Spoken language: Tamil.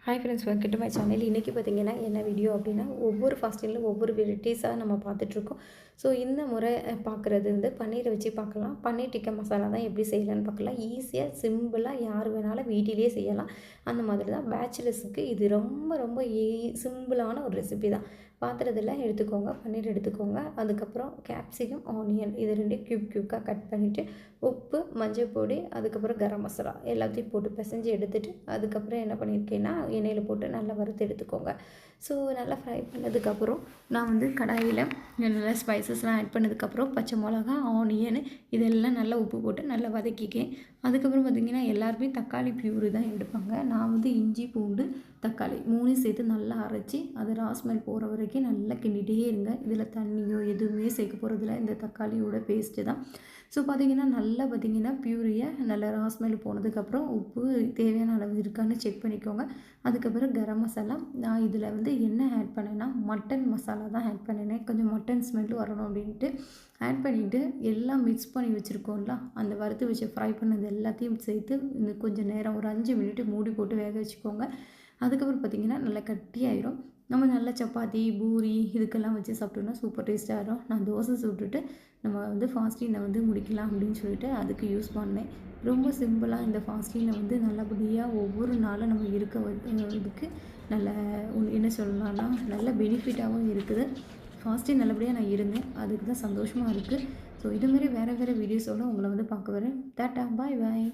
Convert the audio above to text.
Hi friends, welcome to my channel. இன்றைக்கி பார்த்தீங்கன்னா என்ன வீடியோ அப்படின்னா, ஒவ்வொரு ஃபாஸ்டிங்கில் ஒவ்வொரு வெரைட்டிஸாக நம்ம பார்த்துட்ருக்கோம். ஸோ இந்த முறை பார்க்குறது வந்து பன்னீரை வச்சு பார்க்கலாம். பன்னீர் டிக்கா மசாலா தான் எப்படி செய்யலான்னு பார்க்கலாம். ஈஸியாக சிம்பிளாக யார் வேணாலும் வீட்டிலேயே செய்யலாம். அந்த மாதிரி தான் பேச்சுலர்ஸுக்கு இது ரொம்ப ரொம்ப சிம்பிளான ஒரு ரெசிபி தான். பாத்திரத்தில் எடுத்துக்கோங்க, பன்னீர் எடுத்துக்கோங்க. அதுக்கப்புறம் கேப்சிகம், ஆனியன் இது ரெண்டையும் க்யூப்காக கட் பண்ணிவிட்டு, உப்பு, மஞ்சள் பொடி, அதுக்கப்புறம் கரம் மசாலா எல்லாத்தையும் போட்டு பிசைஞ்சு எடுத்துகிட்டு, அதுக்கப்புறம் என்ன பண்ணியிருக்கேன்னா எண்ணெயில் போட்டு நல்லா வறுத்து எடுத்துக்கோங்க. ஸோ நல்லா ஃப்ரை பண்ணதுக்கப்புறம் நான் வந்து கடாயில் நல்லா ஸ்பைசஸ்லாம் ஆட் பண்ணதுக்கப்புறம் பச்சை மிளகா, ஆனியன் இதெல்லாம் நல்லா உப்பு போட்டு நல்லா வதக்கிக்கேன். அதுக்கப்புறம் பார்த்திங்கன்னா எல்லாருமே தக்காளி பியூரி தான் எடுப்பாங்க. நான் வந்து இஞ்சி, பூண்டு, தக்காளி 3 சேர்த்து நல்லா அரைச்சி அது ராஸ்மெல் போகிற வரைக்கும் நல்லா கிண்டிகிட்டே இருங்க. இதில் தண்ணியோ எதுவுமே சேர்க்க போகிறதில்ல, இந்த தக்காளியோட பேஸ்ட்டு தான். ஸோ பார்த்திங்கன்னா பியூரியை நல்லா ராஸ்மெல் போனதுக்கப்புறம் உப்பு தேவையான அளவு இருக்கான்னு செக் பண்ணிக்கோங்க. அதுக்கப்புறம் கரம் மசாலா, நான் இதில் வந்து என்ன ஆட் பண்ணேன்னா மட்டன் மசாலா தான் ஆட் பண்ணினேன். கொஞ்சம் மட்டன் ஸ்மெல் வரணும் அப்படின்ட்டு ஆட் பண்ணிவிட்டு எல்லாம் மிக்ஸ் பண்ணி வச்சுருக்கோம்ல, அந்த வறுத்து வச்சு ஃப்ரை பண்ணது எல்லாத்தையும் சேர்த்து இன்னும் கொஞ்சம் நேரம் ஒரு 5 மினிட் மூடி போட்டு வேக வச்சுக்கோங்க. அதுக்கப்புறம் பார்த்திங்கன்னா நல்லா கட்டியாயிரும். நம்ம நல்லா சப்பாத்தி, பூரி இதுக்கெல்லாம் வச்சு சாப்பிட்டோம்னா சூப்பர் டேஸ்ட்டாக இருக்கும். நான் தோசை சுட்டுட்டு நம்ம வந்து ஃபாஸ்டிங்கை வந்து முடிக்கலாம் அப்படின்னு சொல்லிட்டு அதுக்கு யூஸ் பண்ணேன். ரொம்ப சிம்பிளாக இந்த ஃபாஸ்டிங்கில் வந்து நல்லபடியாக ஒவ்வொரு நாளும் நம்ம இதுக்கு நல்ல என்ன சொல்லலாம்னா நல்ல பெனிஃபிட்டாகவும் இருக்குது. ஃபாஸ்டிங் நல்லபடியாக நான் இருந்தேன், அதுக்கு தான் சந்தோஷமாக இருக்குது. ஸோ இதுமாரி வேறு வீடியோஸோடு உங்களை வந்து பார்க்க வரேன். டாட்டா, பாய் பாய்.